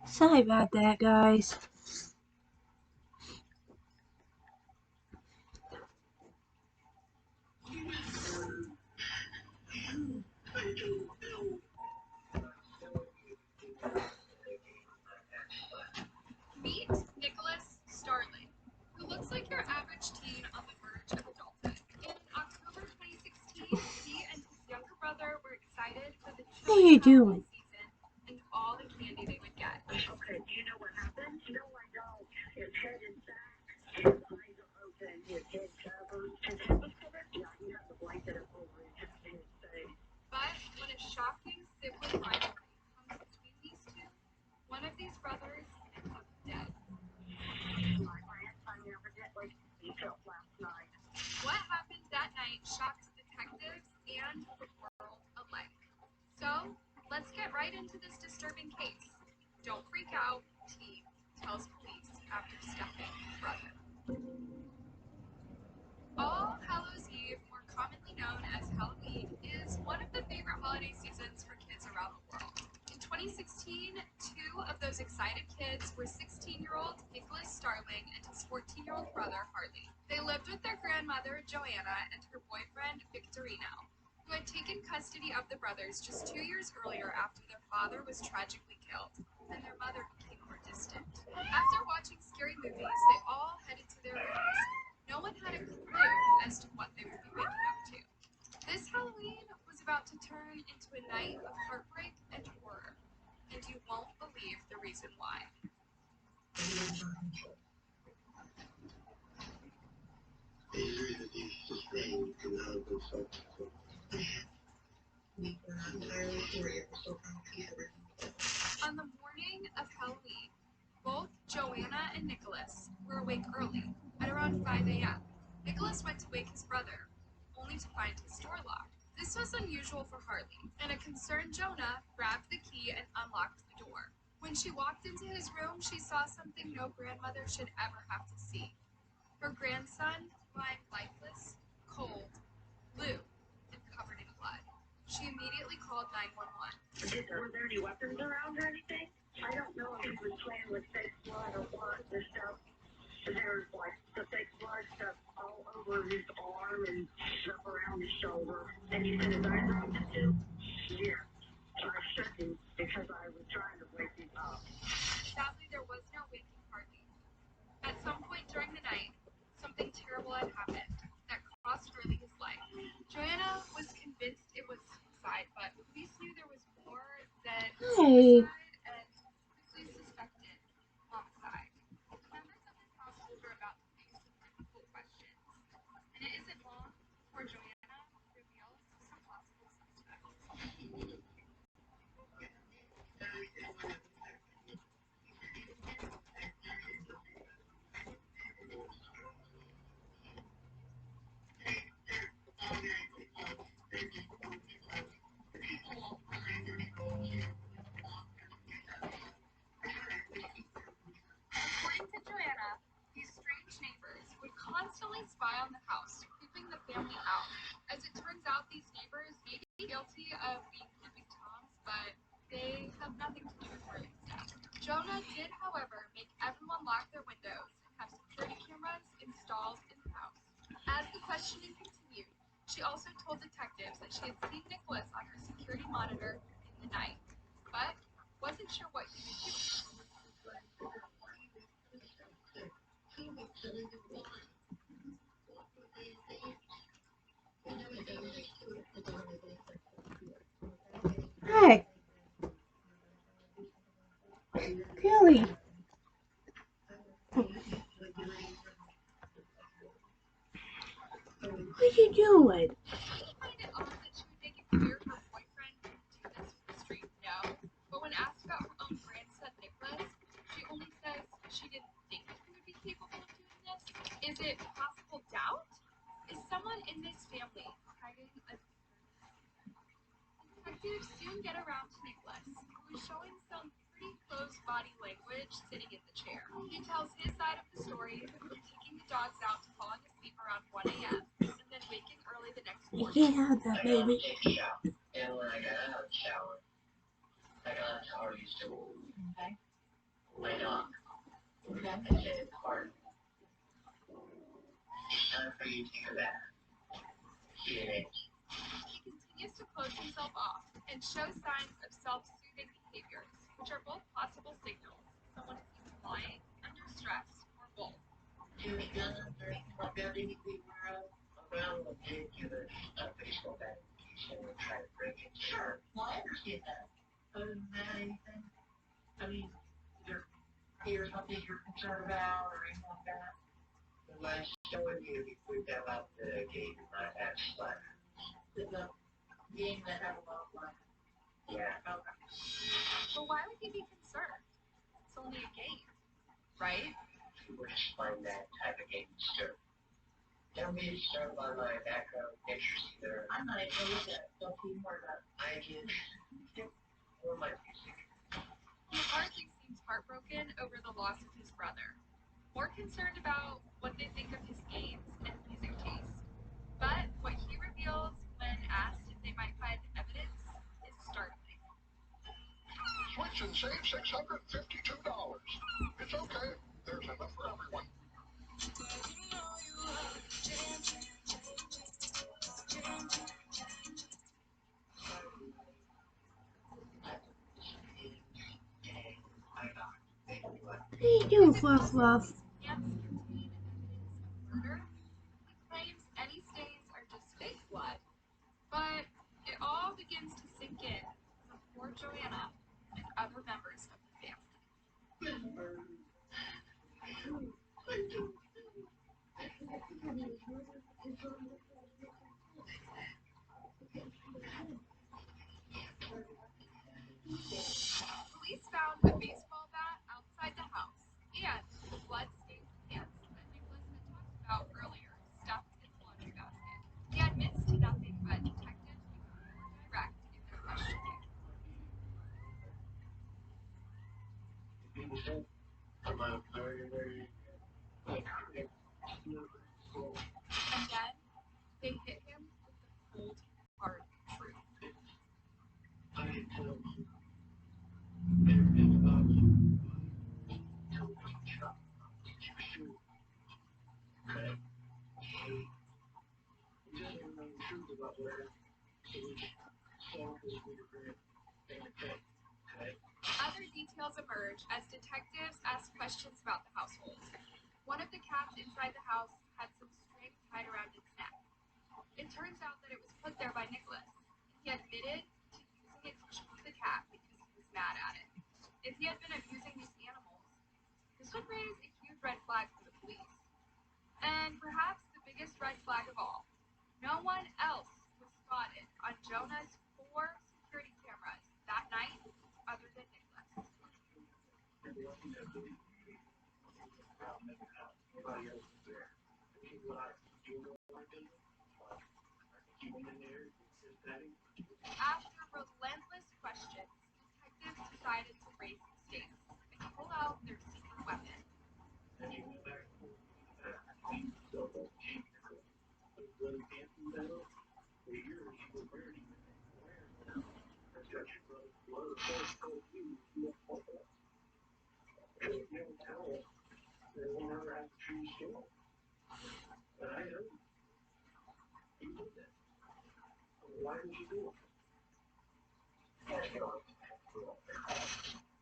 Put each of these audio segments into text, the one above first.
Sorry about that, guys. Meet Nicholas Starling, who looks like your average teen on the verge of adulthood. In October 2016, he and his younger brother were excited for the How you chilling Halloween doing? season and all the candy they would get. Okay, do you know what happened? No, I don't. His head is back. His eyes are open. His head covered. His head was covered? Yeah, he has a blanket over his face. But when a shocking sibling rivalry comes between these two, one of these brothers ends up dead. My grandson evidently he felt last night. What happened that night shocks detectives and the world alike. So, let's get right into this disturbing case. Don't freak out, teen tells police after stepping brother. All Hallows Eve, more commonly known as Halloween, is one of the favorite holiday seasons for kids around the world. In 2016, two of those excited kids were 16-year-old Nicholas Starling and his 14-year-old brother Harley. They lived with their grandmother Joanna and her boyfriend Victorino, who had taken custody of the brothers just 2 years earlier after their father was tragically killed, and their mother became more distant. After watching scary movies, they all headed to their rooms. No one had a clue as to what they would be waking up to. This Halloween was about to turn into a night of heartbreak and horror, and you won't believe the reason why. On the morning of Halloween, both Joanna and Nicholas were awake early, at around 5 a.m. Nicholas went to wake his brother, only to find his door locked. This was unusual for Harley, and a concerned Jonah grabbed the key and unlocked the door. When she walked into his room, she saw something no grandmother should ever have to see. Her grandson lying lifeless, cold, blue, and covered in blood. She immediately called 911. Were there any weapons around or anything? I don't know if he was playing with fake blood or what. The stuff, there's like the fake blood stuff all over his arm and stuff around his shoulder. And he said his eyes are open too? Yeah. I shook him because I was trying to wake him up. Sadly, there was no waking Harley. At some point during the night, something terrible had happened that cost Harley his life. Joanna was convinced it was suicide, but police knew there was more than Hey. suicide and quickly suspected homicide. Members of this household were about to face some difficult questions, and it isn't long before Joanna reveals some possible suspects. According to Joanna, these strange neighbors would constantly spy on the house, creeping the family out. As it turns out, these neighbors may be guilty of being creepy toms, but they have nothing to do with Harley's death. Jonah did, however, make everyone lock their windows and have security cameras installed in the house. As the questioning continued, she also told detectives that she had seen Nicholas on her security monitor in the night, but wasn't sure what he would do. Hi, Kelly. What you doing? She find it odd that she would make it clear her boyfriend would do this with a straight no, but when asked about her own grandson Nicholas, she only says she didn't think he would be capable of doing this. Is it possible doubt? Is someone in this family hiding a detectives soon get around to Nicholas, who is showing some pretty close body language sitting in the chair. He tells his side of the story, taking the dogs out to falling asleep around 1 a.m. and then waking early the next You morning. can't have that, baby. And when I got out of the shower, I got out to Harley's door. Okay. My dog. I said it's hard. It's time for you to hear that. He continues to close himself off and show signs of self-soothing behaviors, which are both possible signals someone is either lying, under stress, or both. Jimmy Guns or anything like that they need to be aware of? Well, a kid give a baseball bat and try to break it. Sure, well, I understand that. Other than that, anything? I mean, is there pay or something you're concerned about or anything like that? Well, I showed you we got about the game I had slack. The game that had a lot of fun. Yeah, okay. But why would he be concerned? It's only a game, right? You would just find that type of game disturbing. Don't be disturbed by my background pictures either. I'm not even gonna look at it. Don't be more about it. I can. Or my music. He hardly seems heartbroken over the loss of his brother, more concerned about what they think of his games and music taste. But what he reveals when asked if they might find evidence is startling. Switch and save $652. It's okay. There's enough for everyone. What do you do, Fluff Fluff? Stamps contain evidence of murder. He claims any stains are just fake blood. But it all begins to sink in for poor Joanna and other members of the family. Police found a baseball bat outside the house and the blood-stained pants that Nicholas had talked about earlier stuffed in the laundry basket. He admits to nothing, but detectives become more direct in their questioning. I'm a very And then they hit him with the cold, hard truth. I can tell you everything about you. Tell me what you got. You shoot. Okay? Hey. You just don't know the truth about where it was soft as we were in the tank. Okay? Other details emerge as detectives ask questions about the household. One of the cats inside the house had some string tied around its neck. It turns out that it was put there by Nicholas. He admitted to using it to choke the cat because he was mad at it. If he had been abusing these animals, this would raise a huge red flag for the police. And perhaps the biggest red flag of all, no one else was spotted on Jonah's 4 security cameras that night other than Nicholas. Nobody else was there. People like you know what I did? You went in there, you said, After relentless questions, detectives decided to raise the stakes and pull out their secret weapon. and you went back and you so cheap. But really fancy metal. For years you were wearing now. That's got your brother's blood. So you look like that. And if you don't tell us, then we'll never have to choose store. But I know you did that. Why did you do it?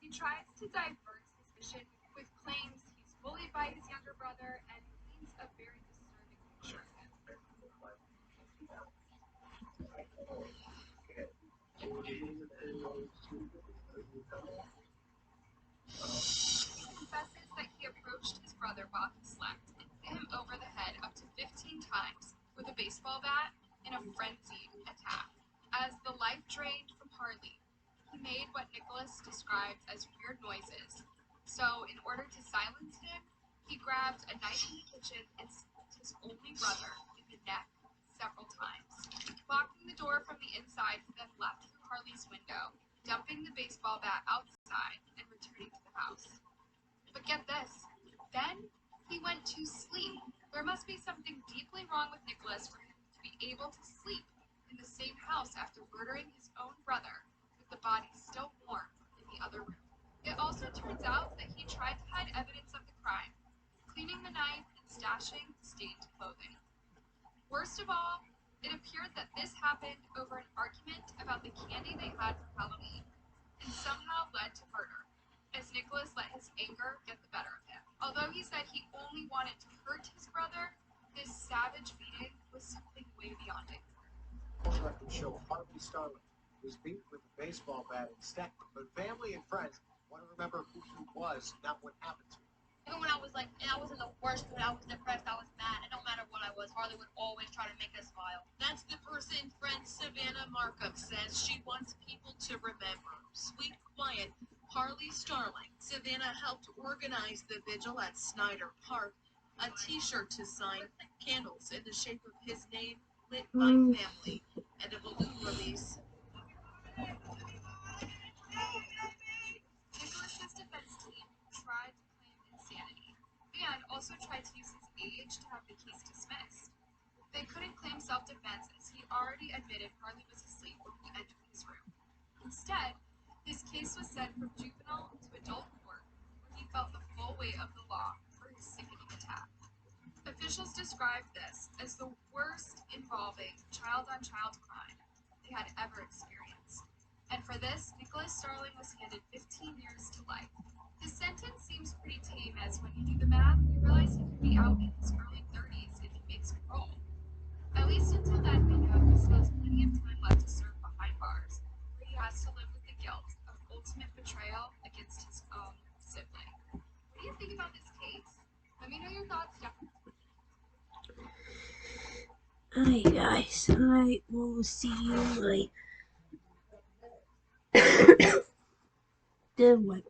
He tries to divert suspicion with claims he's bullied by his younger brother and paints a very disturbing picture of him. He confesses that he approached his brother while he slept and hit him over the head up to 15 times with a baseball bat in a frenzied attack. As the life drained from Harley, he made what Nicholas described as weird noises. So, in order to silence him, he grabbed a knife in the kitchen and stabbed his only brother in the neck several times. Locking the door from the inside, he then left through Harley's window, dumping the baseball bat outside and returning to the house. But get this, then he went to sleep. There must be something deeply wrong with Nicholas for him to be able to sleep in the same house after murdering his own brother with the body still warm in the other room. It also turns out that he tried to hide evidence of the crime, cleaning the knife and stashing stained clothing. Worst of all, it appeared that this happened over an argument about the candy they had for Halloween, and somehow led to murder, as Nicholas let his anger get the better of him. Although he said he only wanted to hurt his brother, this savage beating was something way beyond it. Records show Harvey Starling was beaten with a baseball bat instead, but family and friends want to remember who he was, not what happened to him. Even when I was in the worst mood, I was depressed, I was mad, and no matter what I was, Harley would always try to make us smile. That's the person friend Savannah Markham says she wants people to remember. Sweet, quiet Harley Starling. Savannah helped organize the vigil at Snyder Park, a t-shirt to sign, candles in the shape of his name lit by family, and a balloon release. Nicholas's defense team tried to claim insanity, and also tried to use his age to have the case dismissed. They couldn't claim self-defense as he already admitted Harley was asleep when he entered his room. Instead, his case was sent from juvenile to adult court, where he felt the full weight of the law for his sickening attack. Officials described this as the worst involving child-on-child crime they had ever experienced. And for this, Nicholas Starling was handed 15 years to life. His sentence seems pretty tame, as when you do the math, you realize he could be out in his early 30s if he makes parole. At least until then, we know he still has plenty of time left to serve behind bars, where he has to live with the guilt of ultimate betrayal against his own sibling. What do you think about this case? Let me know your thoughts down. Alright guys, I will see you like the one.